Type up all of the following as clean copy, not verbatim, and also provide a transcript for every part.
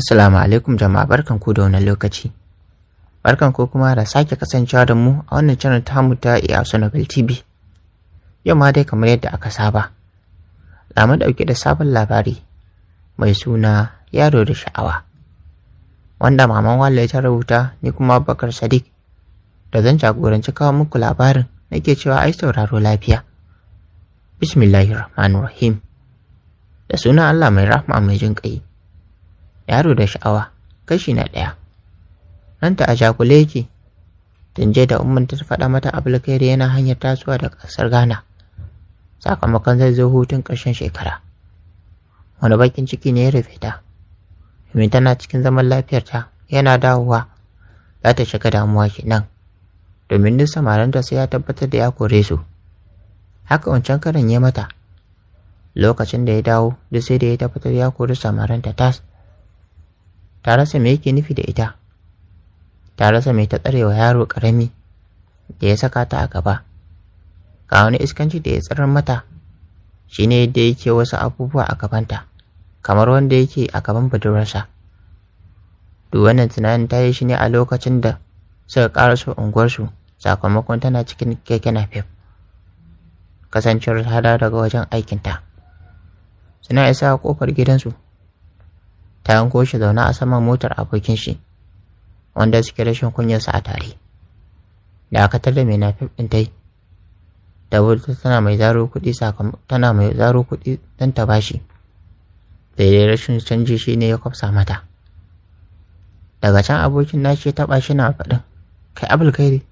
Assalamu alaikum jama'a, barkanku da wannan lokaci. Barkanku kuma da sake kasancewa da mu a wannan channel tamu ta Iyasu Novel TV. Yau ma dai kamar yadda aka saba, za mu dauke da sabon labari mai suna Yaro da Sha'awa, wanda Maman Wale ta rubuta, ni kuma Abubakar Sadiq da zan jagoranci kawo muku labarin, nake cewa ai sauraro lafiya. Bismillahirrahmanirrahim. Da sunan Allah mai rahma mai jin ƙai. Yaro da Sha'awa, kashi na 1. Ranta a jakule yake, Tunje da Umman ta faɗa mata Abulkairi yana hanyar tasowa daga ƙasar Ghana, sakamakon zai zo hutun ƙarshen shekara. Wani bakin ciki ne ya rufe ta, domin tana cikin zaman lafiyarta, yana dawowa za ta shiga damuwa kenan, domin duk samaranta sai ya tabbatar da ya kore su. Haka wancan karin ya mata, lokacin da ya dawo duk sai da ya tabbatar ya kori samaranta tas. Ta rasa me yake nufi da ita, ta rasa mai ta tsarewa yaro ƙarami da ya saka ta a gaba. Ga wani iskanci da ya tsirar mata shi ne yadda yake wasu abubuwa a gabanta, kamar wanda yake a gaban budurarsa. Duk wannan tunanin ta yi shi ne a lokacin da suka ƙaraso unguwarsu, sakamakon tana cikin keke napep, kasancewar ta dawo daga wajen aikinta. Suna isa a ƙofar gidansu, ta yanko shi zaune a saman motar abokin shi, wanda suke rashin kunyarsa a tare. Dakatar da mai napep ɗin ta yi, da wuri tana mai zaro kuɗi don ta bashi. Daidai rashin canji shi ne ya kwafsa mata. Daga can abokin nashi ya taɓa shi na faɗin, kai Abulkairi,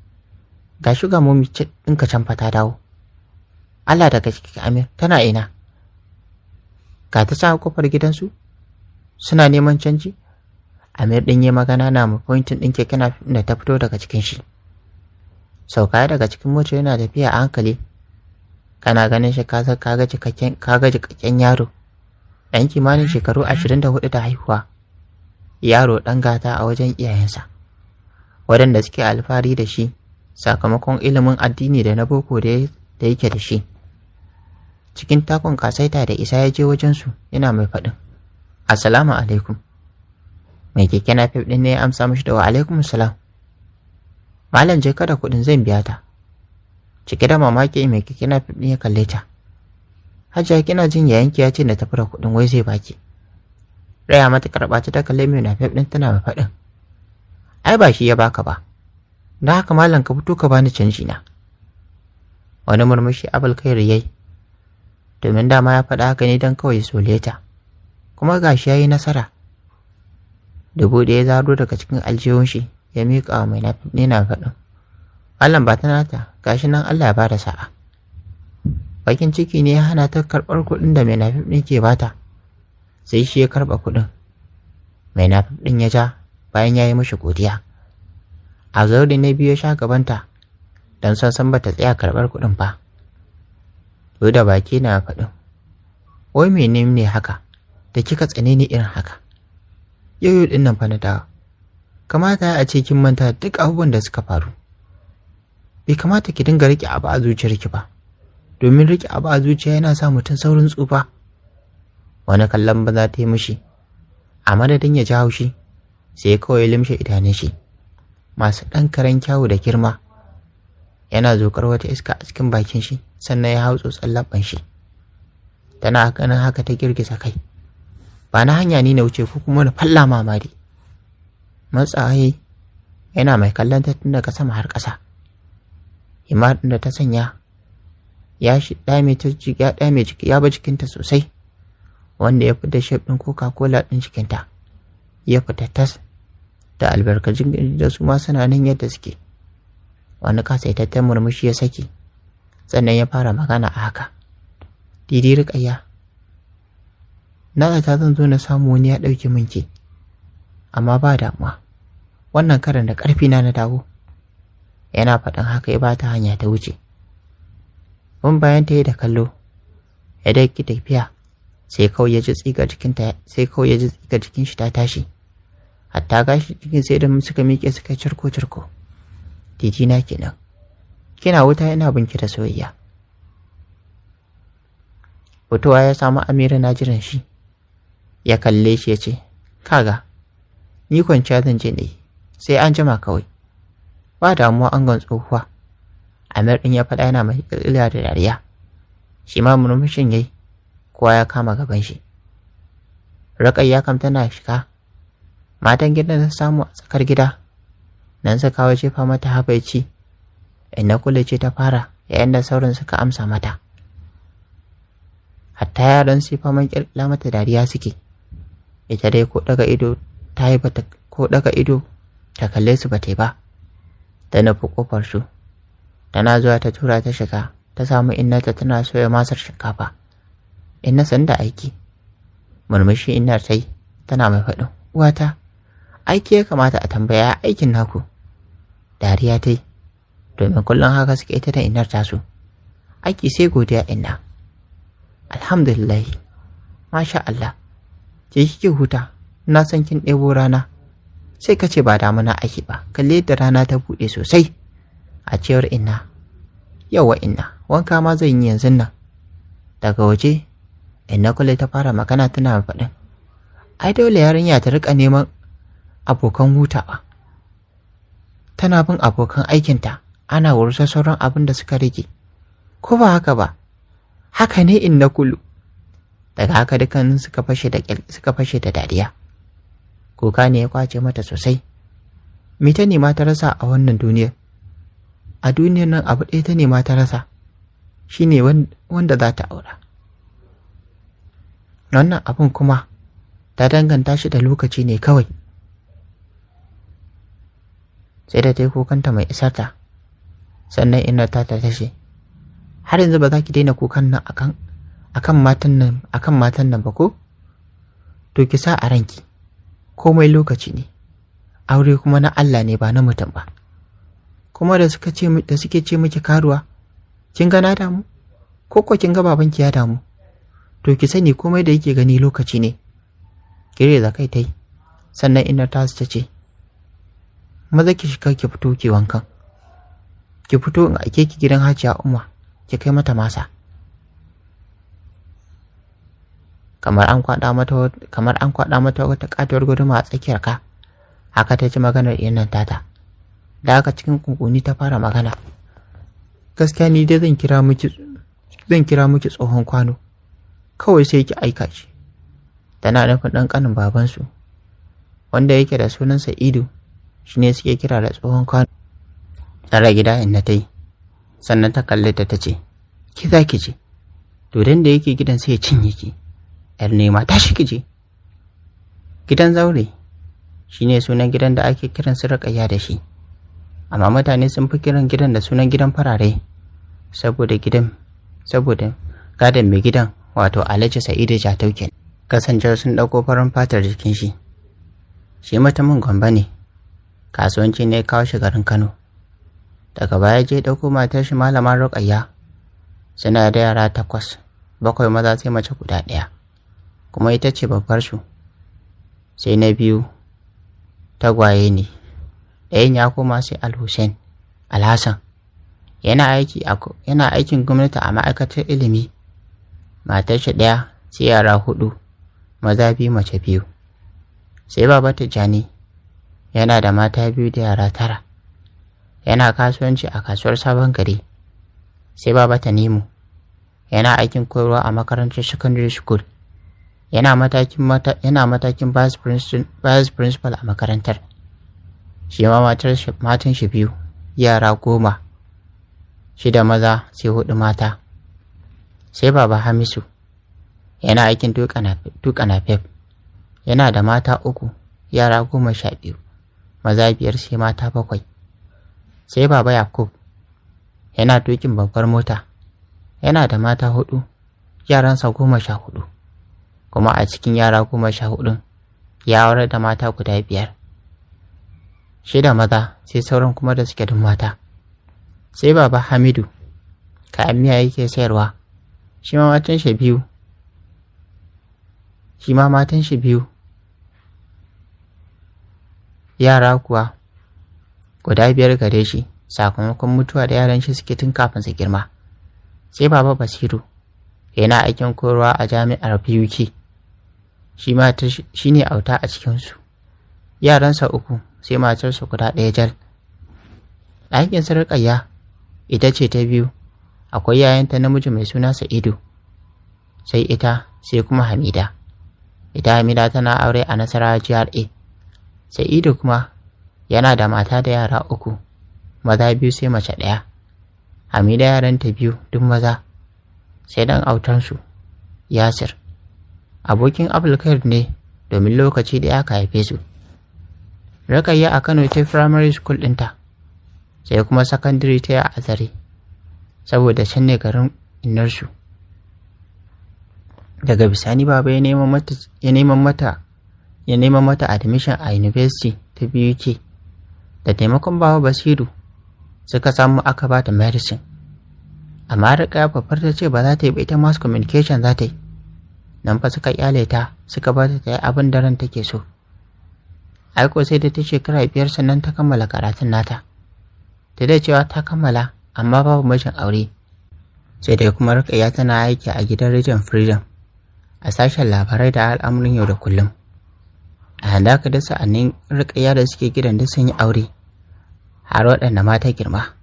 ga shuga momi ɗinka can fa ta dawo. Allah daga ciki Amir, tana ina? Ga ta can a kofar gidansu suna neman canji. Amir ɗin ya magana na mapointin ɗin keke napep da ta fito daga cikin shi. Sauka daga cikin mota yana tafiya a hankali, kana ganin shi ka ga jikakken yaro, ɗan kimanin shekaru 24 da haihuwa, yaro ɗan gata a wajen iyayensa, waɗanda suke alfahari da shi sakamakon ilimin addini da na boko da yake da shi. Cikin takon kasaita da isa ya je wajensu, yana mai faɗin, Assalamu alaikum. Mai keke napep ɗin ne ya amsa mishi da wa alaikum salam. Malam je kada kuɗin zan biya ta. Cike da mamaki mai keke napep ɗin ya kalle ta. Hajiya kina jin yayanki ya ce na tafi da kuɗin wai zai baki. Raya mata karɓa ta kalle mai napep ɗin tana mai faɗin, ai ba shi ya baka ba, don haka malam ka fito ka bani canji na. Wani murmushi Abulkairi yayi, domin dama ya faɗa haka ne don kawai sole ta, kuma gashi yayi nasara. 1000 ya zaro daga cikin aljihun shi ya miƙa wa mai napep ɗin na faɗin, Allah ba ta nata, gashi nan Allah ya bada sa'a. Bakin ciki ne ya hana ta karɓar kuɗin da mai napep ɗin ke bata, sai shi ya karɓa kuɗin. Mai napep ɗin ya ja bayan ya yi mishi godiya. A zaure na biyu ya sha gabanta don san bata tsaya karɓar kuɗin ba. Duk da baki na faɗin, wai menene ne haka da kika tsane ni irin haka? Yau ɗin nan fa na dawo, kamata a ce kin manta duk abubuwan da suka faru. Bai kamata ki dinga riƙe abu a zuciyarki ba, domin riƙe abu a zuciya yana sa mutum saurin tsufa. Wani kallon ba za ta yi mishi, a madadin ya ji haushi, sai kawai ya limshe idanun shi masu ɗan karen kyawu da girma. Yana zokar wata iska a cikin bakin shi, sannan ya hau tsotson labban shi. Tana ganin haka ta girgiza kai, ba na hanya ni na wuce ko kuma na falla mamari. Matsayi yana mai kallon ta tun daga sama har ƙasa. Himar da ta sanya ya ba jikinta sosai, wanda ya fita shef ɗin Coca-Cola ɗin jikinta, ya fita tas da albarkacin da su ma suna nan yadda suke. Wani kasaitaccen murmushi ya saki, sannan ya fara magana a haka, Didi Rukayya, na zata zan zo na samu wani ya ɗauke min ke, amma ba damuwa, wannan karan da ƙarfi na dawo. Yana faɗin haka ya bata hanya ta wuce. Bin bayan ta yi da kallo, ya daki tafiya, sai kawai ya ji tsiga jikin shi ta tashi, hatta gashi cikin sai da suka miƙe suka cirko. Didi na kenan, kina wuta ina binki da soyayya. Fitowa ya samu Amira na jiran shi, ya kalle shi ya ce, kaga ni kwanciya zan je ne, sai an jima kawai. Ba damuwa angon tsohuwa. Amir ɗin ya faɗa yana mai ƙirƙira da dariya. Shi ma murmushin yayi, kowa ya kama gaban shi. Rukayya kam tana shiga. Matan gidan ta samu a tsakar gida. Nan suka kawo jefa mata habaici. Inna Kulu ce ta fara, yayin da sauran suka amsa mata. Hatta yaran sai faman ƙirƙira mata dariya suke. Ita dai ko daga ido ta kalle su bata yi ba. Ta nufi ƙofar su. Tana zuwa ta tura ta shiga, ta samu innata tana soya masar shinkafa. Inna sanda aiki. Murmushi innar ta yi, tana mai faɗin, uwata, aiki ya kamata a tambaya aikin naku. Dariya ta yi, domin kullum haka suke ita da innar tasu. Aiki sai godiya inna. Alhamdulillah, masha Allah, je kike huta, na san kin ɗebo rana. Sai ka ce ba damuna ake ba, kalle yadda rana ta buɗe sosai. A cewar inna, yawa inna, wanka ma zan yi yanzu nan. Daga waje, Inna Kulu ta fara magana tana faɗin, ai dole yarinya ta riƙa neman abokan hutawa. Tana bin abokan aikinta, ana wursa sauran abin da suka rage. Ko ba haka ba? Haka ne Inna Kulu. Daga haka dukkanin suka fashe da dariya. Kuka ne ya kwace mata sosai. Me ta nema ta rasa a wannan duniyar? A duniyar nan abu ɗaya ta nema ta rasa, shi ne wanda za ta aura. Wannan abin kuma ta danganta shi da lokaci ne kawai. Sai da ta yi kukanta mai isarta, sannan ina ta tashe. Har yanzu ba za ki daina kukan nan akan matan nan ba ko? To ki sa a ranki, komai lokaci ne, aure kuma na Allah ne ba na mutum ba. Kuma da suke ce miki karuwa, kin ga na damu? Ko kin ga babanki ya damu? To ki sani komai da yake gani lokaci ne. Girgiza kai ta yi, sannan ina ta ce, maza ki shiga ki fito ki wankan. Ki fito in ake ki gidan Hajiya Umma, ki kai mata masa. Kamar an kwaɗa mata wata katuwar guduma a tsakiyar ka. Haka ta ji maganar innan tata. Da haka cikin kunkuni ta fara magana. Gaskiya ni dai zan kira miki tsohon kwano. Kawai sai ki aika shi. Tana nufin ɗan ƙanin babansu, wanda yake da sunan Sa'idu, shi ne suke kira da tsohon kwano. Tsara gida inna ta yi, sannan ta kalle ta ce, ki za ki je, dodon da yake gidan sai ya cinye ki. ‘Yar nema tashi ki je. Gidan zaure shi ne sunan gidan da ake kiran su Rukayya da shi, amma mutane sun fi kiran gidan da sunan gidan farare, saboda gadon mai gidan wato Alhaji Sa'idu Jatauken, kasancewar sun ɗauko farin fatar jikin shi. Shi mutumin Gombe ne, kasuwanci ne kawo shi garin Kano. Daga baya je ɗauko matar shi malama Rukayya. Suna da yara 8, 7 maza sai mace guda 1, kuma ita ce babbar su. Sai na biyu tagwaye ne, ɗayan ya koma sai Al-Hussein Al-Hassan, yana aikin gwamnati a ma'aikatar ilimi. Matar shi 1 sai yara 4, maza 2 mace 2. Sai baba Tijjani, yana da mata 2 da yara 9, yana kasuwanci a kasuwar Sabon Gari. Sai baba Tanimu, yana aikin koyarwa a makarantar secondary school, yana matakin vice principal a makarantar. Shi ma matan shi 2, yara 10, 6 maza sai 4 mata. Sai baba Hamisu, yana aikin tuƙa napep, yana da mata 3, yara 12, maza 5 sai mata 7. Sai baba Yakub, yana tuƙin babbar mota, yana da mata 4, yaransa 14, kuma a cikin yara 14 ya aure da mata guda 5. 6 maza sai sauran kuma da suke dun mata. Sai baba Hamidu, kayan miya yake sayarwa, shi ma matan shi biyu, yara kuwa guda 5 gare shi, sakamakon mutuwa da yaran shi suke tun kafin su girma. Sai baba Basiru, yana aikin koyarwa a jami'ar BUK, shi ne auta a cikinsu. yaransa 3 sai matarsa guda 1 jal. Ɗakin su Rukayya ita ce ta biyu, akwai yayanta namiji mai suna Sa'idu, sai ita sai kuma Hamida. Ita Hamida tana aure a Nasarawa GRA. Sa'idu kuma yana da mata da yara 3, maza 2 sai mace 1. Hamida yaranta 2 duk maza, sai dan autansu Yasir. Abokin Abulkair ne domin lokaci da aka haife su. Rukayya a Kano ta primary school ɗinta, sai kuma secondary ta a Azare, saboda can ne garin innarsu. Daga bisani baba ya neman mata admission a university ta BUK. Da taimakon baba Basiru suka samu aka bata medicine. Amma Rukayya babbar ta ce ba za ta yi ba, ita mass communication za ta yi. Nan fa suka kyale ta suka bata ta yi abin da ran take so. Aiko sai da ta shekara 5 sannan ta kammala karatun nata. Ta da cewa ta kammala amma babu mijin aure. Sai dai kuma Rukayya tana aiki a gidan Radio Freedom a sashen labarai da al'amuran yau da kullum. A yanda aka da sa'annin Rukayya da suke gidan da sun yi aure, har waɗanda mata girma,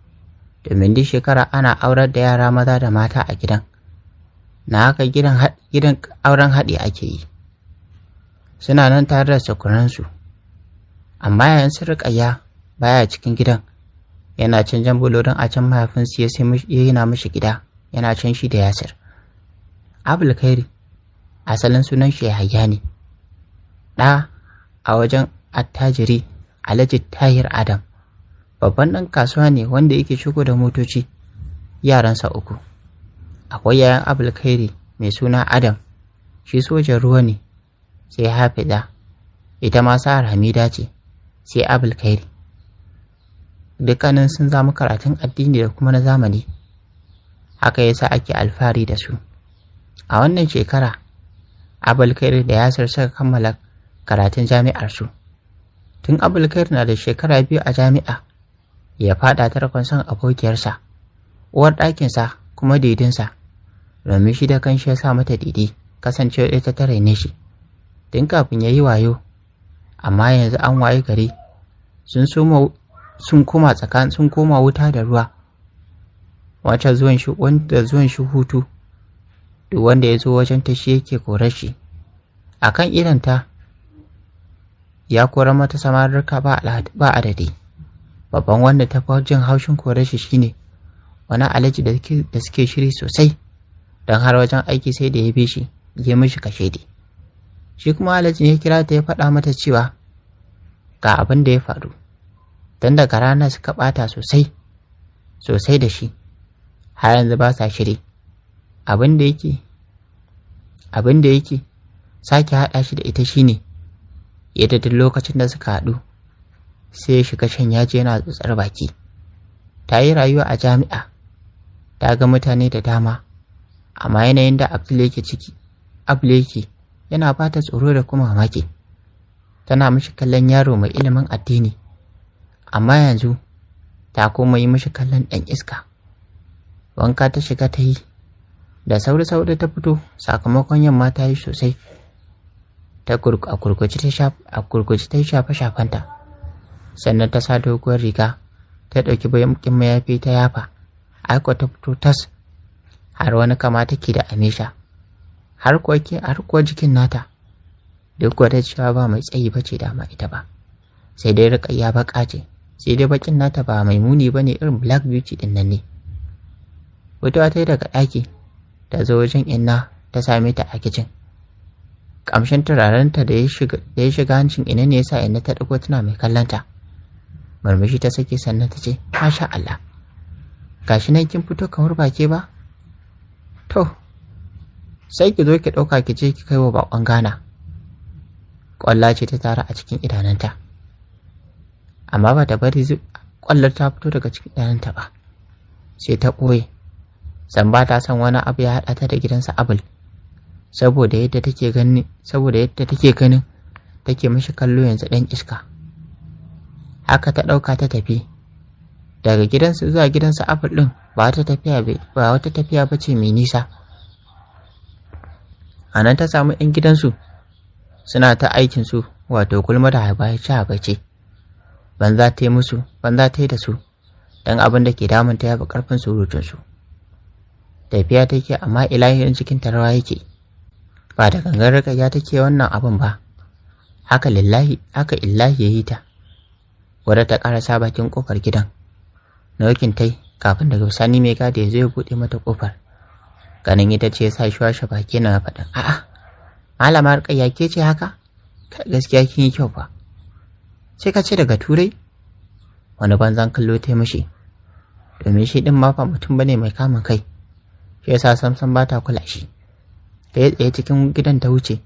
domin duk shekara ana aurar da yara maza da mata a gidan. Na haka gidan auren haɗi ake yi. Suna nan tare da sakuransu, amma yayin su Rukayya baya cikin gidan, yana can jan bulorin a can mahaifinsu ya yana mishi gida, yana can shi da Yasir. Abulkairi asalin sunan shi Yahaya ne, ɗa a wajen attajiri Alhaji Tahir Adam, babban ɗan kasuwa ne wanda yake shigo da motoci. Yaransa 3, akwai yayan Abulkairi mai suna Adam, shi sojan ruwa ne, sai Hafiza, ita ma sa'ar Hamida ce, sai Abulkairi. Dukkanin sun zama karatun addini da kuma na zamani, haka yasa ake alfahari da su. A wannan shekara Abulkairi da Yasir suka kammala karatun jami'ar su. Tun Abulkairi na da shekara 2 a jami'a, ya fada tarkon son abokiyarsa, uwar ɗakinsa kuma didinsa, domin shi da kanshi ya sa mata didi, kasancewar ita ta raine shi tun kafin ya yi wayo. Amma yanzu an waye gari sun koma wuta da ruwa. Wata zuwan shi hutu, duk wanda ya zo wajen ta shi yake korar shi. Akan idanta ya kora mata samararka ba adadi. Babban wanda ta fi jin haushin korar shi shine wani Alhaji da suke shiri sosai, don har wajen aiki sai da ya bi shi ya mishi kashedi. Shi kuma Alhaji ya kira ta ya faɗa mata cewa ga abin da ya faru, don daga ranar suka ɓata sosai da shi, har yanzu ba sa shiri. Abin da yake sake haɗa shi da ita shine yadda duk lokacin da suka haɗu sai ya shiga shan yaji yana tsotsar baki. Ta yi rayuwa a jami'a, ta ga mutane da dama, amma yanayin da Abdul yake yana ba ta tsoro da kuma mamaki. Tana mishi kallon yaro mai ilimin addini, amma yanzu ta koma yi mishi kallon ɗan iska. Wanka ta shiga ta yi, da sauri ta fito sakamakon yamma ta yi sosai. A kurkuci ta yi shafe-shafenta, sannan ta sa doguwar riga, ta ɗauki bayan mayafi ta yafa. Aiko ta fito tas, har wani kama take da Amisha, har kuwa jikin nata duk wata cewa ba mai tsayi bace da ma ita ba, sai dai Rukayya baka ce, sai dai bakin nata ba mai muni bane, irin black beauty din nan ne. Fitowa ta yi daga ɗaki, ta zo wajen Inna ta same ta a kicin. Kamshin turarenta da ya shiga hancin Inna ne yasa Inna ta ɗago tana mai kallonta. Murmushi ta sake sannan ta ce, masha Allah, gashi nan kin fito kamar bake ba? To, sai ki zo ki ɗauka ki je ki kai wa baƙon Ghana. Ƙwalla ce ta tara a cikin idananta, amma ba ta bari ƙwallar ta fito daga cikin idananta ba, sai ta ɓoye. San ba ta son wani abu ya haɗa ta da gidansa Abul, saboda yadda take ganin take mishi kallo yanzu ɗan iska. Haka ta ɗauka ta tafi. Daga gidansu zuwa gidansa Abul ɗin ba wata tafiya ba ce mai nisa. A nan ta samu 'yan gidansu suna ta aikinsu wato gulma da habaice banza ta yi da su don abin da ke damunta ya fi ƙarfin surutunsu. Tafiya take amma ilahirin cikin rawa yake, ba da gangan Rukayya take wannan abin ba, haka illahi ya yi ta. Wadda ta ƙarasa bakin ƙofar gidan, naukin tai kafin daga bisani mai gadi ya zo ya buɗe mata ƙofar. Ganin ita ce ya sa shi washe baki na faɗin, a'a malama Rukayya ke ce haka? Gaskiya kin yi kyau fa. Sai ka ce daga Turai? Wani banzan kallo ta mishi, domin shi ɗin ma fa mutum bane mai kamun kai, shi yasa samsam ba ta kula shi. Ta yi tsaye cikin gidan ta wuce,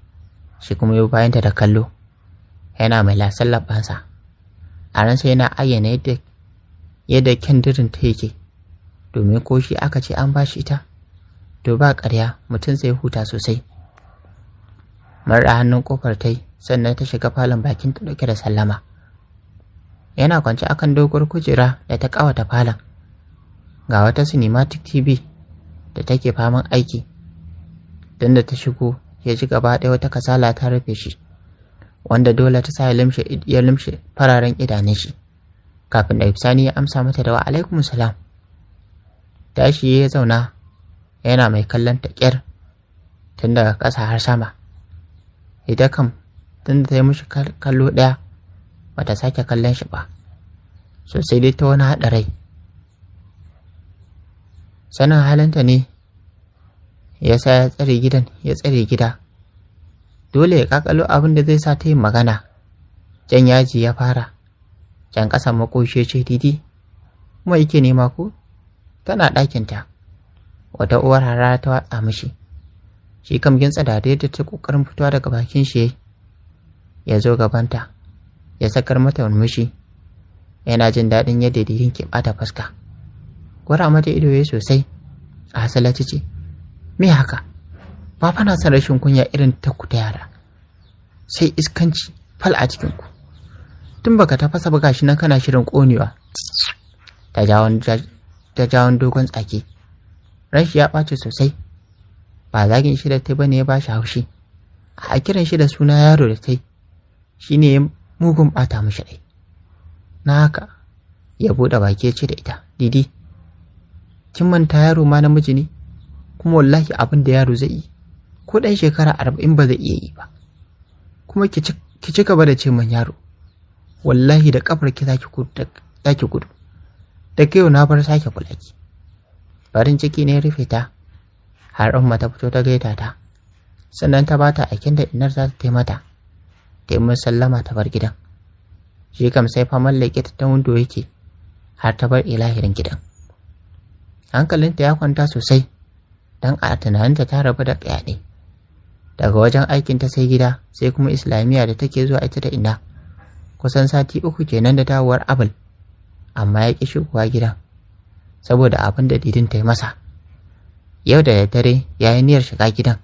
shi kuma yau bayanta da kallo, yana mai lasan labansa. A ransa yana ayyana yadda kyandirin ta yake, domin ko shi aka ce an bashi ita, to ba ƙarya mutum zai huta sosai. Marɗa hannun ƙofar ta yi, sannan ta shiga falon bakin ta ɗauke da sallama. Yana kwance akan doguwar kujera da ta ƙawata falon, ga wata cinematic TV da take faman aiki. Dan da ta shigo ya ji gaba ɗaya wata kasala ta rufe shi, wanda dole ta sa ya limshe fararen idanun shi, kafin da Ifsani ya amsa mata da wa alaikum salam. Tashi ya zauna yana mai kallon ta ƙyar tun daga ƙasa har sama. Ita kam tun da ta yi mishi kallo ɗaya bata sake kallon shi ba, sosai dai ta wani haɗa rai. Sanin halinta ne ya sa ya tsare gida. Dole ya kakalo abin da zai sa ta yin magana. Jan yaji ya fara, can ƙasan makoshi ce didi, kuma yake nema ko? Tana ɗakinta. Wata uwar harara ta watsa mishi. Shi kam gintsa da ta ƙoƙarin fitowa daga bakin shi ya zo gabanta, ya sakar mata murmushi, yana jin daɗin yadda didin ke ɓata fuska. Gwara mata ido ya sosai, a hasalaci ce, me haka? Ba fa na son rashin kunya irin ta ku ta yara, sai iskanci fal a cikinku. Tun baka tafasa ba gashi nan kana shirin ƙonewa. Ta jawon dogon tsaki. Ranshi ya ɓaci sosai. Ba zagin shi da ta bane ya bashi haushi, a kiran shi da suna yaro da ta yi shi ne ya mugun ɓata mishi rai. Na haka ya buɗe baki ya ce da ita, didi kin manta yaro ma namiji ne, kuma wallahi abin da yaro zai yi ko ɗan shekara 40 ba zai iya yi ba. Kuma ki ci gaba da ce man yaro, wallahi da kafar ki zaki gudu. Da kai na bar sake kula ki. Farin ciki ne ya rufe ta, har umma ta fito ta gaida ta, sannan ta bata aikin da inar za ta taimata, ta yi sallama ta bar gidan. Shi kam sai faman leƙe ta windo yake, har ta bar ilahirin gidan. Hankalinta ya kwanta sosai, don a tunaninta ta rabu da ƙyaɗe. Daga wajen aikinta sai gida, sai kuma islamiyya da take zuwa ita da ina. Kusan sati 3 kenan da dawowar Abul, amma ya ƙi shigowa gidan, saboda abin da didin ta yi masa. Yau da daddare ya yi niyyar shiga gidan,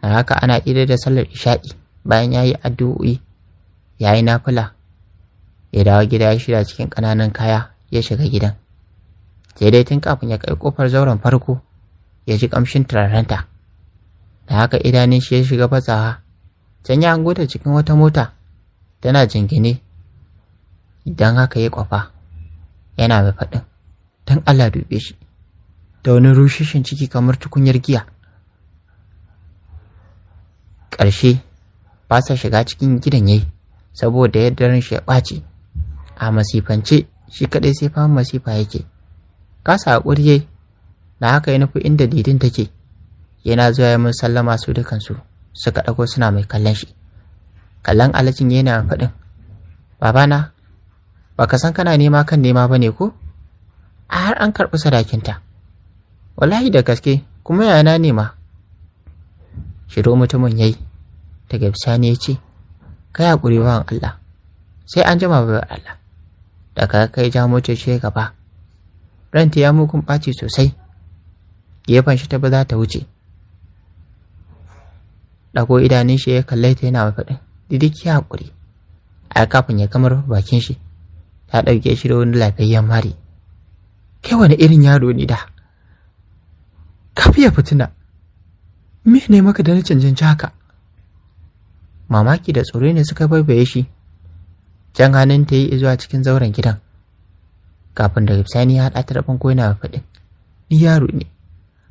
na haka ana idar da sallar isha'i, bayan ya yi addu'o'i, ya yi nafila, ya dawo gida ya shirya cikin ƙananan kaya ya shiga gidan. Sai dai tun kafin ya kai ƙofar zauren farko ya ji ƙamshin turarenta, da haka idanun shi ya shiga fatsawa. Can ya hango ta cikin wata mota tana jingine, idan haka ya kwafa, yana mai faɗin, don Allah dube shi da wani rushishin ciki kamar tukunyar giya. Ƙarshe ba sa shiga cikin gidan yayi, saboda yadda ran shi ya ɓaci. A masifance shi kaɗai sai fama masifa yake. Kasa haƙuri yayi, da haka ya nufi inda didin take. Yana zuwa ya mun sallama su dukansu suka ɗago suna mai kallon shi. Kallon alajin yana faɗin, babana baka san kana nema kan nema bane ko? A har an karɓi sadakinta. Wallahi da gaske, kuma yana nema. Shiro mutumin yayi, daga bisani ya ce, kai haƙuri bawan Allah, sai an jima bayar Allah. Daga kai ja motar ce gaba. Ranta ya mugun ɓaci sosai. Gefen shi ta ba za ta wuce. Ɗago idanun shi ya kalle ta yana faɗin, didi ki haƙuri. A kafin ya kamar bakin shi, ta ɗauke shi da wani lafiyayyen mari. Kai wani irin yaro ne da? Ka fiye fitina. Me ne maka da na cancanci haka? Mamaki da tsoro ne suka baibaye shi. Jan hannun ta yi zuwa cikin zauren gidan. Kafin da bisani ya haɗa ta da bango yana faɗin, ni yaro ne,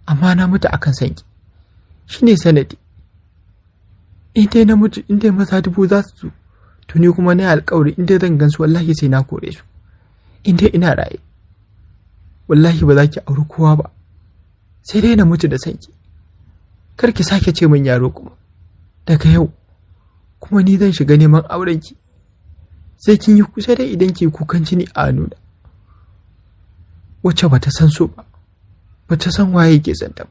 amma na mutu akan sanki. Shi ne sanadi. In dai na mutu, in dai maza 1000 za su zo, to ni kuma na alƙawari in dai zan gansu wallahi sai na kore su. In dai ina raye, wallahi ba za ki auri kowa ba, sai dai na mutu da sanki. Kar ki sake ce min yaro kuma. Daga yau, kuma ni zan shiga neman aurenki. Sai kin yi kusa dai idan ki kukan jini a hannuna. Wacce bata san so ba, bata san waye ke santa ba.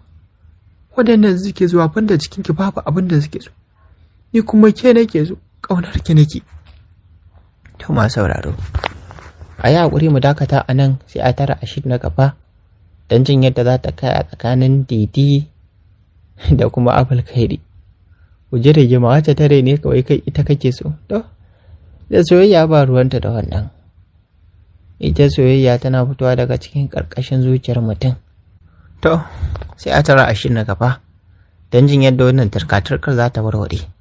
Waɗannan suke zuwa banda jikinki babu abin da suke so. Ni kuma ke nake so, ƙaunar ki nake. To ma sauraro. A yi haƙuri mu dakata a nan sai a tara a na gaba don jin yadda za ta kai a tsakanin Didi da kuma Abulkairi. Ku ji rigima wacce tare ne kawai kai ita kake so. To, da soyayya ba ruwanta da wannan. Ita soyayya tana fitowa daga cikin ƙarƙashin zuciyar mutum. To, sai a tara a na gaba don jin yadda wannan turka-turkar za ta warware.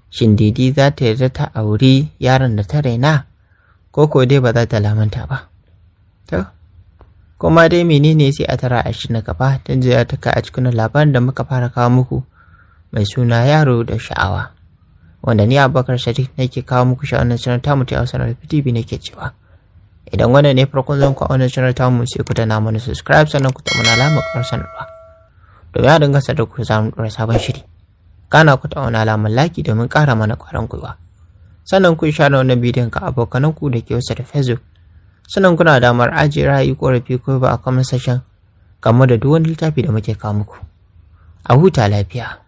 Shin Didi za ta yarda ta auri yaron da ta raina ko dai ba za ta lamanta ba? To, kuma dai menene sai a tara a na gaba don jin ta kai a cikin labarin da muka fara kawo muku mai suna Yaro da Sha'awa. Wanda ni Abubakar Sadiq nake kawo muku shi a wannan channel tamu ta Hausa TV nake cewa. Idan wannan ne farkon zan ku a wannan channel tamu sai ku dana mana subscribe sannan ku ta mana alamar ƙarar sanarwa. Domin a dinga sadar ku za mu ɗora sabon shiri. Kana ku ta wani alamar like domin ƙara mana ƙwarin gwiwa. Sannan ku share wannan bidiyon ka abokananku da ke wasa da Facebook. Sannan kuna damar ajiye ra'ayi ƙorafi ko ba a comment section game da duk wani littafi da muke kawo muku. A huta lafiya.